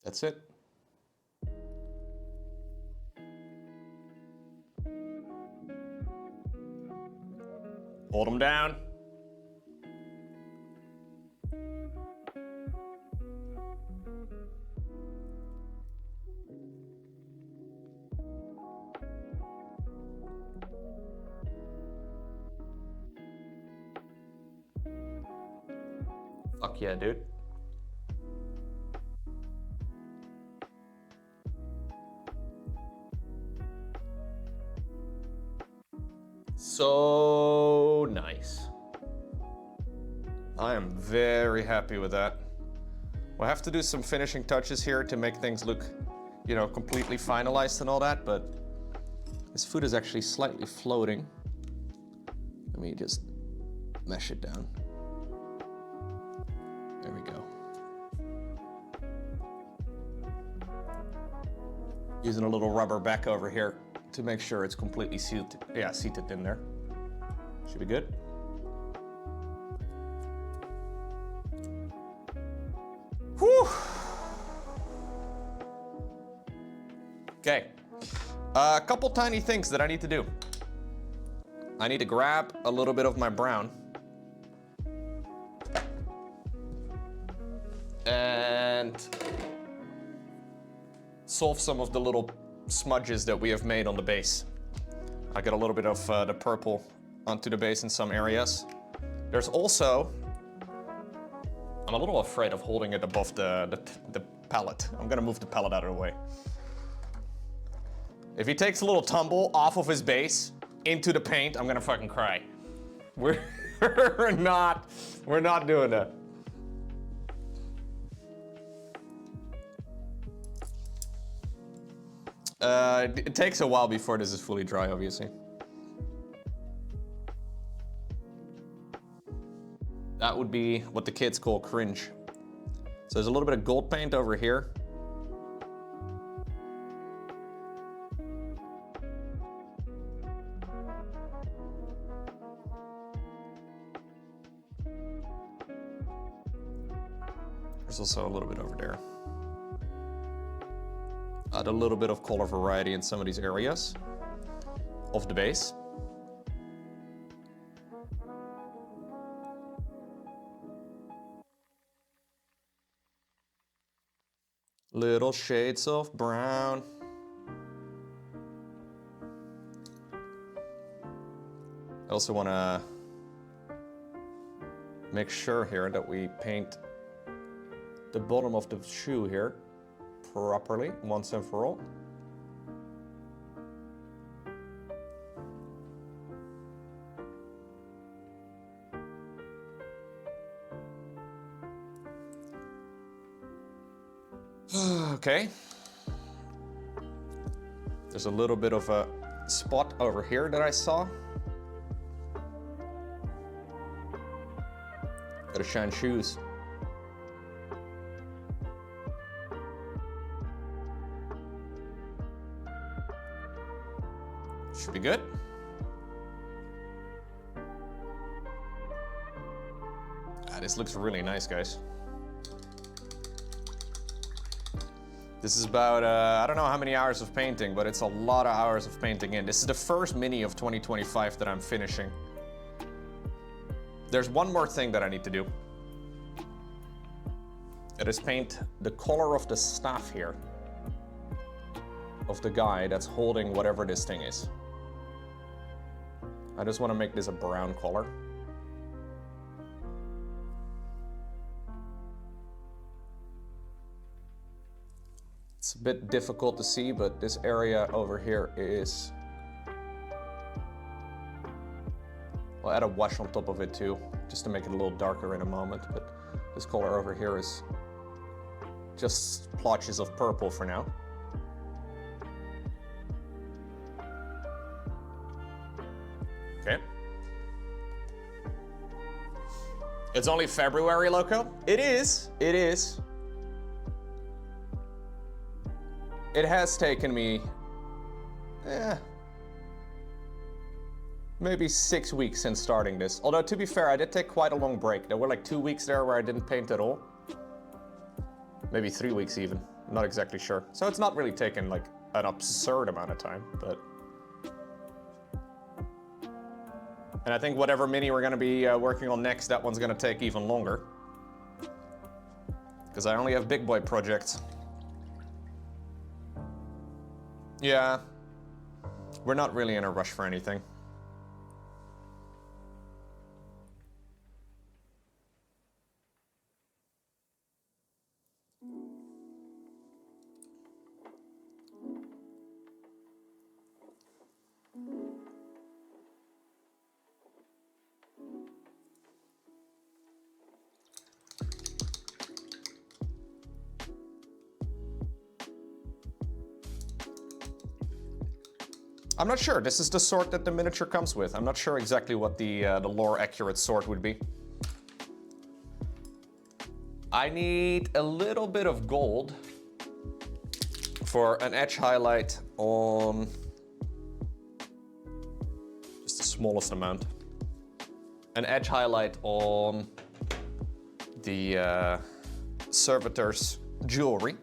That's it. Hold them down. Fuck yeah, dude. So nice. I am very happy with that. We'll have to do some finishing touches here to make things look, you know, completely finalized and all that, but this food is actually slightly floating. Let me just mesh it down. There we go. Using a little rubber back over here to make sure it's completely seated. Yeah, seated in there. Should be good. Whew. Okay. A couple tiny things that I need to do. I need to grab a little bit of my brown and solve some of the little smudges that we have made on the base. I got a little bit of the purple onto the base in some areas. There's also, I'm a little afraid of holding it above the palette. I'm gonna move the palette out of the way. If he takes a little tumble off of his base into the paint, I'm gonna fucking cry. We're not doing that. It takes a while before this is fully dry, obviously. That would be what the kids call cringe. So there's a little bit of gold paint over here. There's also a little bit over there. Add a little bit of color variety in some of these areas of the base. Little shades of brown. I also want to make sure here that we paint the bottom of the shoe here properly, once and for all. Okay. There's a little bit of a spot over here that I saw. Gotta shine shoes. Should be good. This looks really nice, guys. This is about, I don't know how many hours of painting, but it's a lot of hours of painting in. This is the first mini of 2025 that I'm finishing. There's one more thing that I need to do. It is paint the color of the staff here. Of the guy that's holding whatever this thing is. I just want to make this a brown color. It's a bit difficult to see, but this area over here is... I'll add a wash on top of it too, just to make it a little darker in a moment, but this color over here is just splotches of purple for now. Okay. It's only February, Lowko? It is. It is. It has taken me, maybe 6 weeks since starting this. Although, to be fair, I did take quite a long break. There were like 2 weeks there where I didn't paint at all. Maybe 3 weeks even. I'm not exactly sure. So it's not really taken like an absurd amount of time, but... And I think whatever mini we're gonna be working on next, that one's gonna take even longer. Because I only have big boy projects. Yeah. We're not really in a rush for anything. I'm not sure. This is the sword that the miniature comes with. I'm not sure exactly what the lore accurate sword would be. I need a little bit of gold for an edge highlight on just the smallest amount. An edge highlight on the servitor's jewelry.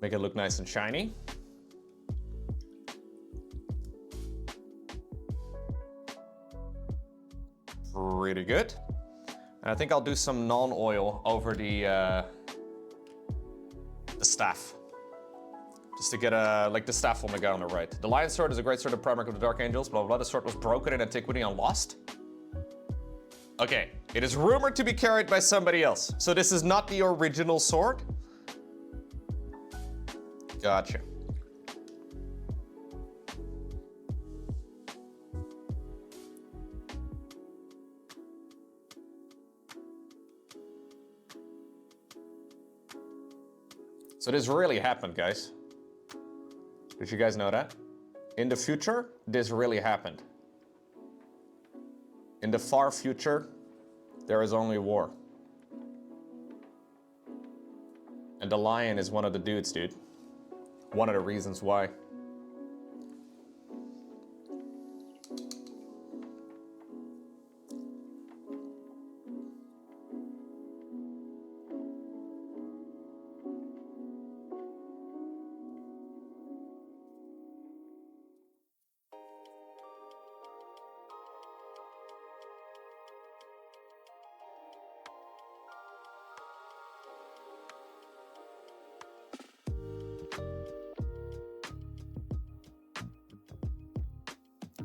Make it look nice and shiny. Pretty good. And I think I'll do some non-oil over the staff. Just to get like the staff on the guy on the right. The Lion Sword is a great sword of Primarch of the Dark Angels, blah, blah, blah. The sword was broken in antiquity and lost. Okay, it is rumored to be carried by somebody else. So this is not the original sword. Gotcha. So this really happened, guys. Did you guys know that? In the future, this really happened. In the far future, there is only war. And the lion is one of the dudes, dude. One of the reasons why.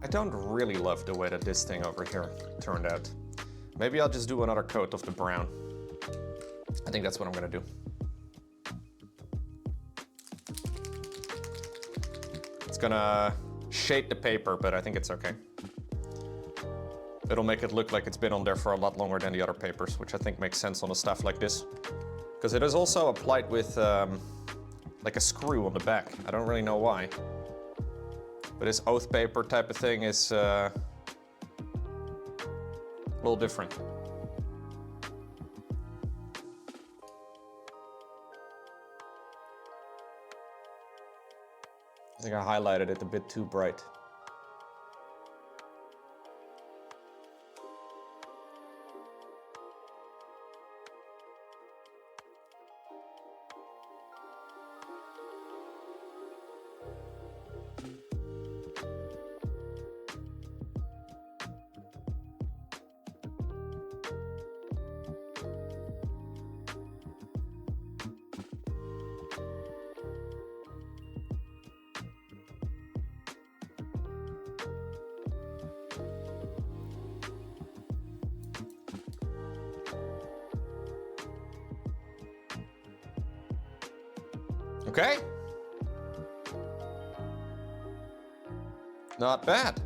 I don't really love the way that this thing over here turned out. Maybe I'll just do another coat of the brown. I think that's what I'm gonna do. It's gonna shade the paper, but I think it's okay. It'll make it look like it's been on there for a lot longer than the other papers, which I think makes sense on a stuff like this. Because it is also applied with like a screw on the back. I don't really know why. But this oath paper type of thing is a little different. I think I highlighted it a bit too bright. Okay. Not bad.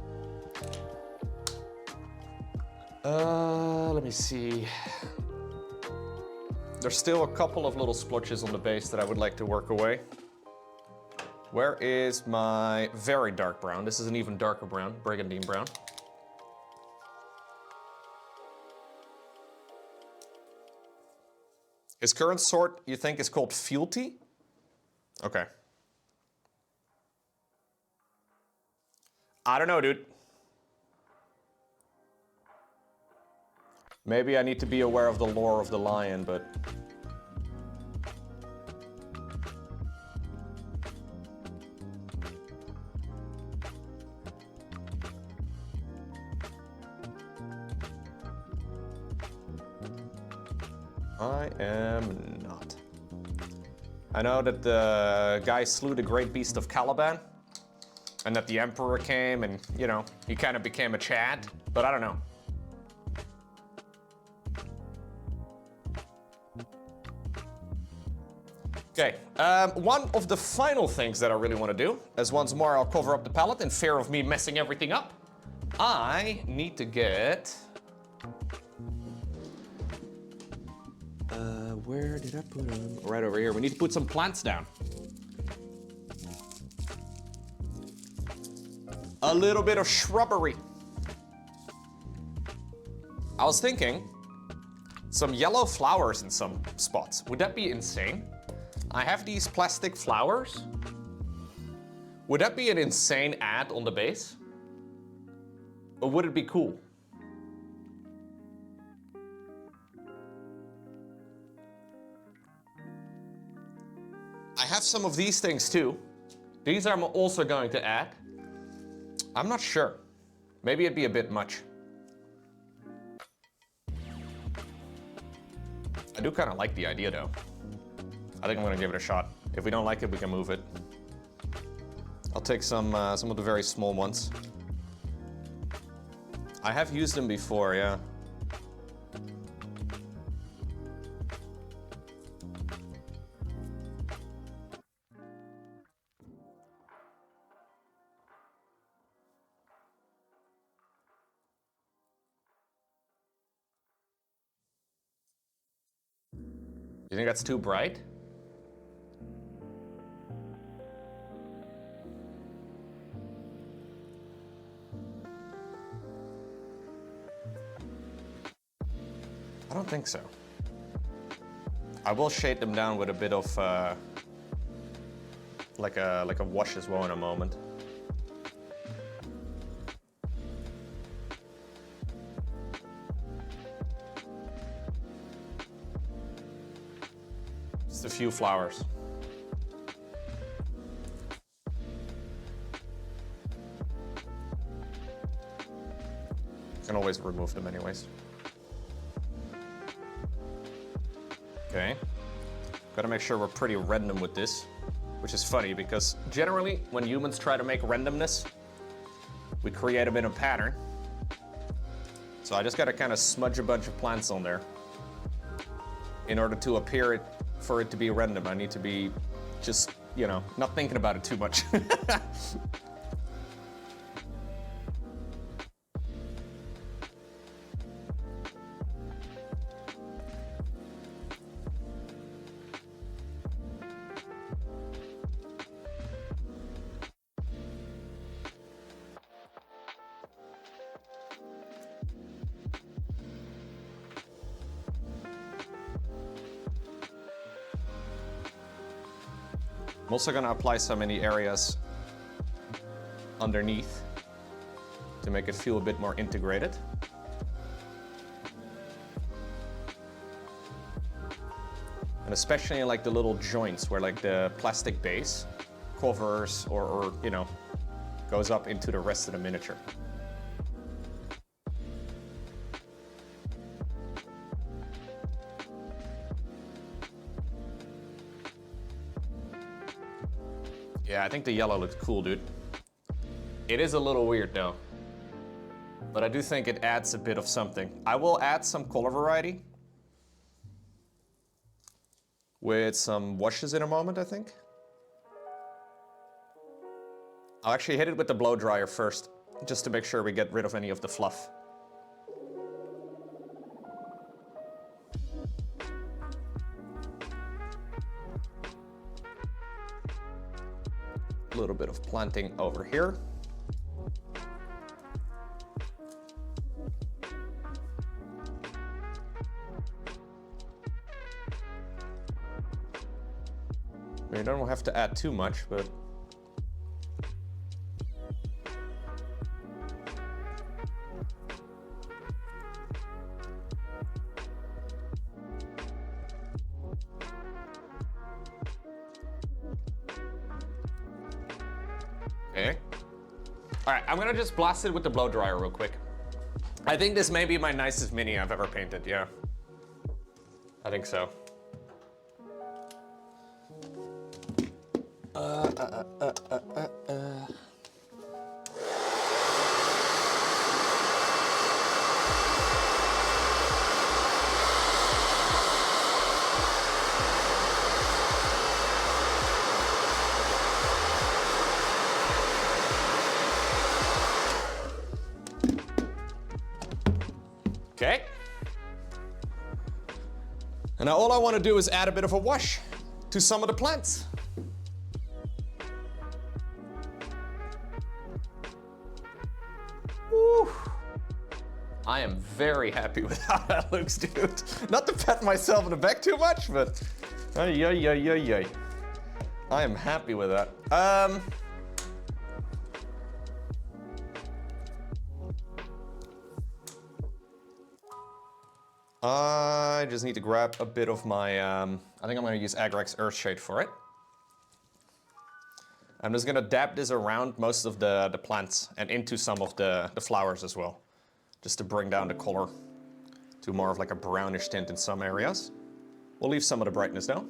Let me see. There's still a couple of little splotches on the base that I would like to work away. Where is my very dark brown? This is an even darker brown, Brigandine brown. His current sort, you think, is called Fealty? Okay. I don't know, dude. Maybe I need to be aware of the lore of the lion, but... I am not. I know that the guy slew the great beast of Caliban, and that the Emperor came and, you know, he kind of became a Chad, but I don't know. Okay, one of the final things that I really want to do, as once more I'll cover up the palette in fear of me messing everything up, I need to get... where did I put them? Right over here. We need to put some plants down. A little bit of shrubbery. I was thinking some yellow flowers in some spots. Would that be insane? I have these plastic flowers. Would that be an insane ad on the base? Or would it be cool? I have some of these things too. These I'm also going to add. I'm not sure. Maybe it'd be a bit much. I do kind of like the idea though. I think I'm gonna give it a shot. If we don't like it, we can move it. I'll take some of the very small ones. I have used them before, yeah. You think that's too bright? I don't think so. I will shade them down with a bit of like a wash as well in a moment. Just a few flowers. Can always remove them anyways. Okay. Gotta make sure we're pretty random with this, which is funny because generally when humans try to make randomness, we create them in a pattern. So I just gotta kind of smudge a bunch of plants on there. In order to appear for it to be random, I need to be just, you know, not thinking about it too much. I'm also gonna apply some in the areas underneath to make it feel a bit more integrated. And especially in like the little joints where like the plastic base covers or you know, goes up into the rest of the miniature. Yeah, I think the yellow looks cool, dude. It is a little weird though, but I do think it adds a bit of something. I will add some color variety with some washes in a moment, I think. I'll actually hit it with the blow dryer first, just to make sure we get rid of any of the fluff. A little bit of planting over here. You don't have to add too much, but okay. All right, I'm gonna just blast it with the blow dryer real quick. I think this may be my nicest mini I've ever painted, yeah. I think so. Okay. And now all I want to do is add a bit of a wash to some of the plants. Woo. I am very happy with how that looks, dude. Not to pat myself in the back too much, but I am happy with that. I just need to grab a bit of my, I think I'm gonna use Agrax Earthshade for it. I'm just gonna dab this around most of the plants and into some of the flowers as well, just to bring down the color to more of like a brownish tint in some areas. We'll leave some of the brightness though.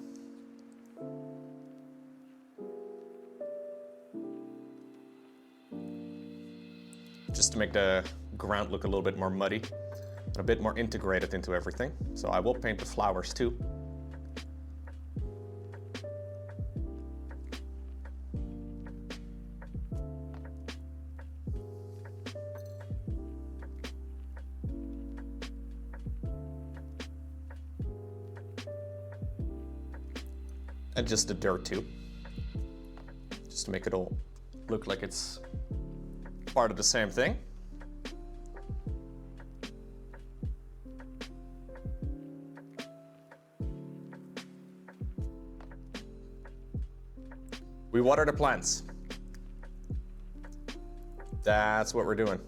Just to make the ground look a little bit more muddy. A bit more integrated into everything. So I will paint the flowers too. And just the dirt too. Just to make it all look like it's part of the same thing. We water the plants. That's what we're doing.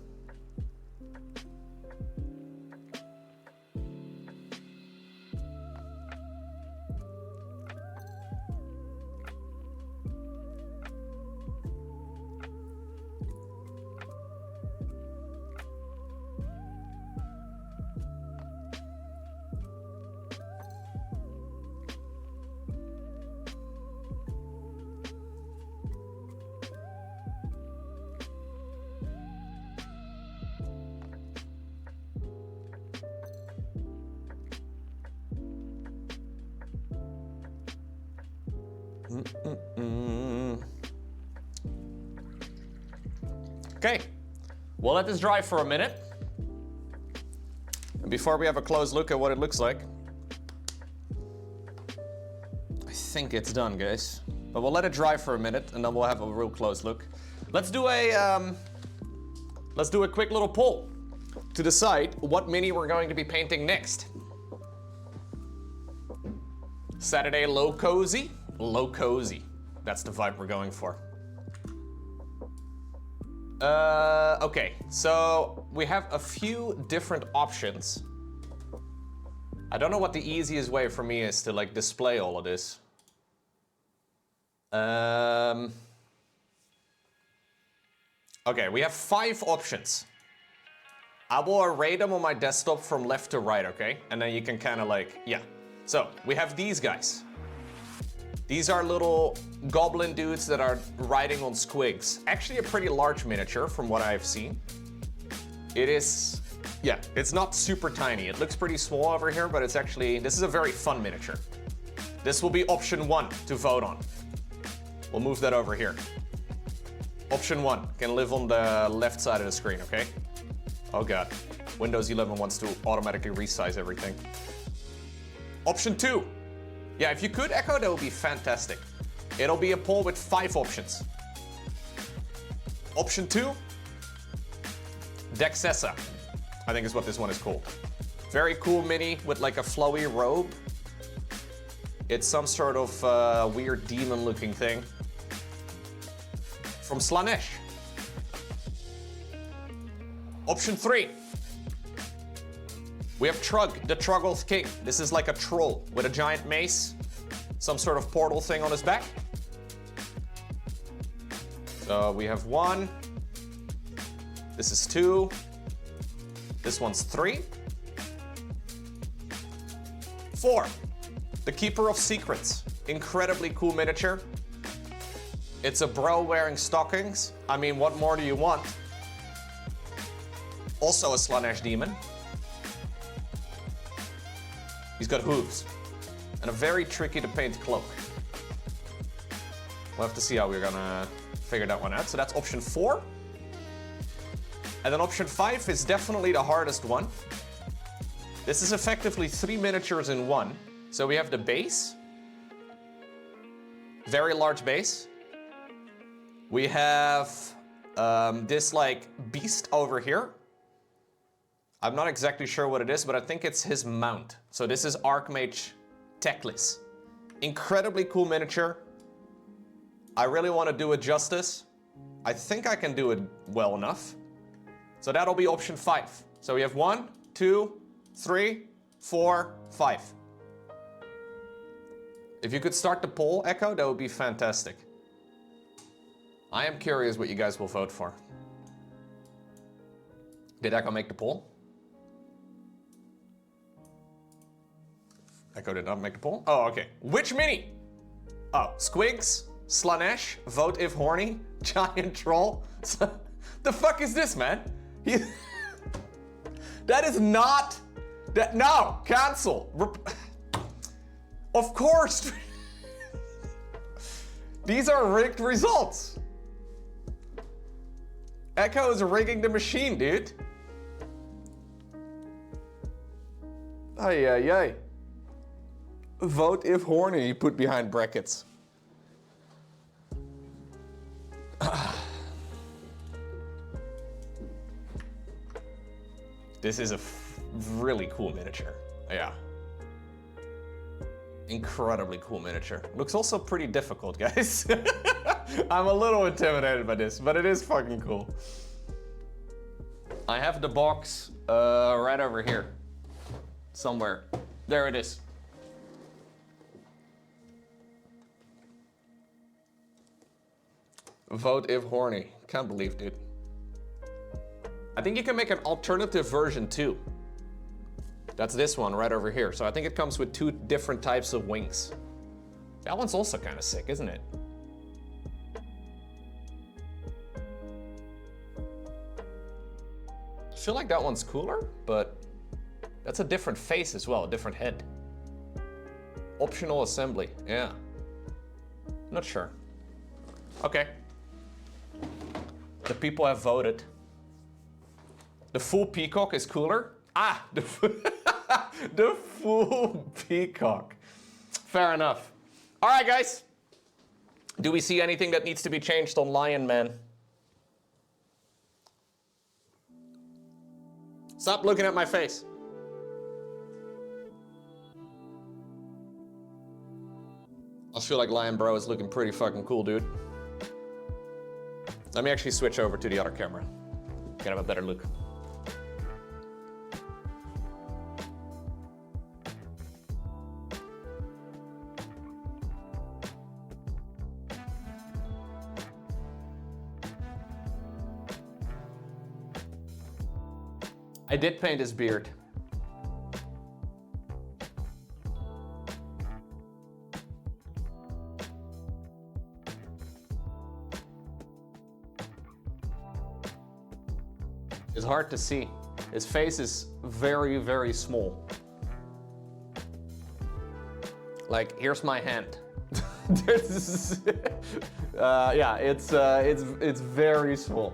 Okay, we'll let this dry for a minute. And before we have a close look at what it looks like, I think it's done, guys. But we'll let it dry for a minute and then we'll have a real close look. Let's do a quick little poll to decide what mini we're going to be painting next. Saturday low cozy? Low cozy. That's the vibe we're going for. Okay, so we have a few different options. I don't know what the easiest way for me is to like display all of this. Okay, we have 5 options. I will array them on my desktop from left to right, okay? And then you can kind of like, yeah. So we have these guys. These are little goblin dudes that are riding on squigs. Actually a pretty large miniature from what I've seen. It is, yeah, it's not super tiny. It looks pretty small over here, but it's actually, this is a very fun miniature. This will be option 1 to vote on. We'll move that over here. Option 1 can live on the left side of the screen, okay? Oh God, Windows 11 wants to automatically resize everything. Option 2. Yeah, if you could echo, that would be fantastic. It'll be a poll with 5 options. Option 2, Dexessa, I think is what this one is called. Very cool mini with like a flowy robe. It's some sort of weird demon looking thing. From Slanesh. Option 3. We have Trug, the Trugolth King. This is like a troll with a giant mace, some sort of portal thing on his back. So we have 1. This is 2. This one's 3. 4. The Keeper of Secrets. Incredibly cool miniature. It's a bro wearing stockings. I mean, what more do you want? Also a Slanesh demon. He's got hooves and a very tricky to paint cloak. We'll have to see how we're gonna figure that one out. So that's option 4. And then option 5 is definitely the hardest one. This is effectively 3 miniatures in one. So we have the base, very large base. We have this like beast over here. I'm not exactly sure what it is, but I think it's his mount. So this is Archmage Teclis. Incredibly cool miniature. I really want to do it justice. I think I can do it well enough. So that'll be option 5. So we have 1, 2, 3, 4, 5. If you could start the poll, Echo, that would be fantastic. I am curious what you guys will vote for. Did Echo make the poll? Echo did not make the poll? Oh, okay. Which mini? Oh, Squigs, Slanesh, Vote If Horny, Giant Troll. The fuck is this, man? That is not... That, no, cancel. Of course. These are rigged results. Echo is rigging the machine, dude. Ay, ay, ay. Vote if horny, put behind brackets. This is a really cool miniature. Yeah. Incredibly cool miniature. Looks also pretty difficult, guys. I'm a little intimidated by this, but it is fucking cool. I have the box right over here. Somewhere. There it is. Vote if horny. Can't believe, dude. I think you can make an alternative version too. That's this one right over here. So I think it comes with 2 different types of wings. That one's also kind of sick, isn't it? I feel like that one's cooler, but that's a different face as well, a different head. Optional assembly, yeah. Not sure. Okay. The people have voted. The full peacock is cooler. Ah, the full peacock. Fair enough. All right, guys. Do we see anything that needs to be changed on Lion Man? Stop looking at my face. I feel like Lion Bro is looking pretty fucking cool, dude. Let me actually switch over to the other camera. Can have a better look. I did paint his beard. It's hard to see. His face is very, very small. Like, here's my hand. Yeah, it's very small.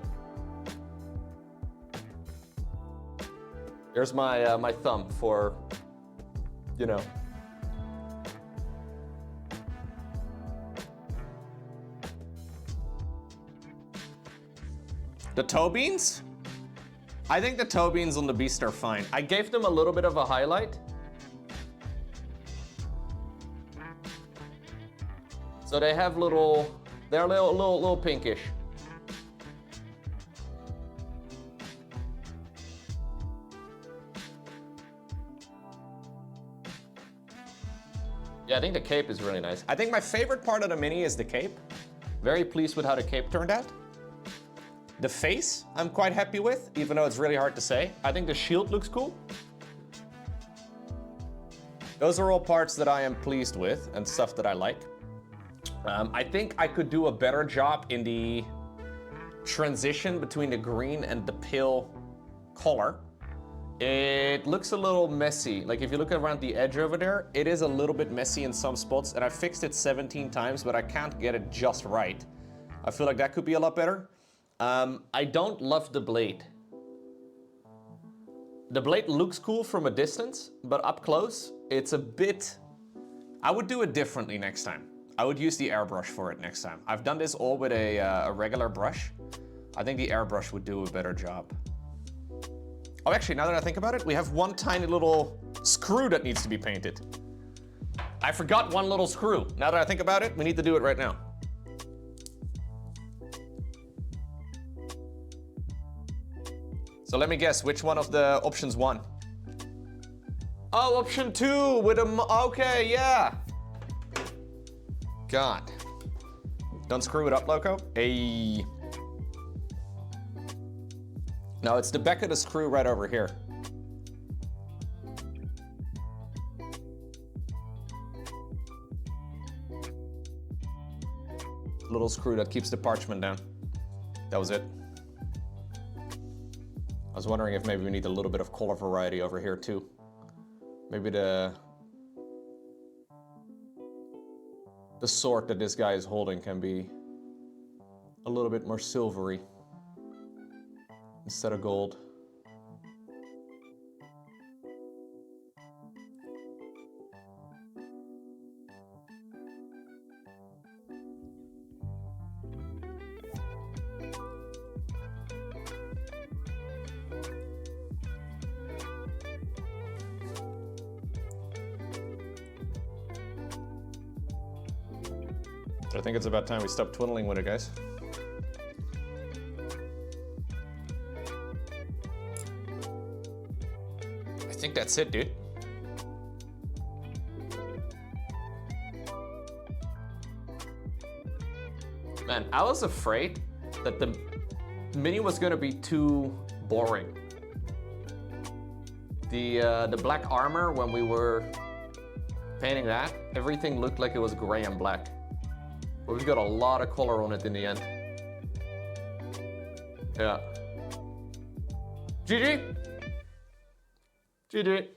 Here's my my thumb for, you know. The toe beans? I think the toe beans on the beast are fine. I gave them a little bit of a highlight. So they have they're a little pinkish. Yeah, I think the cape is really nice. I think my favorite part of the mini is the cape. Very pleased with how the cape turned out. The face, I'm quite happy with, even though it's really hard to say. I think the shield looks cool. Those are all parts that I am pleased with and stuff that I like. I think I could do a better job in the transition between the green and the pale color. It looks a little messy. Like if you look around the edge over there, it is a little bit messy in some spots, and I fixed it 17 times, but I can't get it just right. I feel like that could be a lot better. I don't love the blade. The blade looks cool from a distance, but up close, it's a bit... I would do it differently next time. I would use the airbrush for it next time. I've done this all with a regular brush. I think the airbrush would do a better job. Oh, actually, now that I think about it, we have one tiny little screw that needs to be painted. I forgot one little screw. Now that I think about it, we need to do it right now. So let me guess, which one of the options won? Oh, option 2 with a... Okay, yeah. God. Don't screw it up, Lowko. Hey. No, it's the back of the screw right over here. Little screw that keeps the parchment down. That was it. I was wondering if maybe we need a little bit of color variety over here too. Maybe the sword that this guy is holding can be a little bit more silvery instead of gold. I think it's about time we stop twiddling with it, guys. I think that's it, dude. Man, I was afraid that the mini was gonna be too boring. The black armor, when we were painting that, everything looked like it was gray and black. But we've got a lot of color on it in the end. Yeah. GG. GG.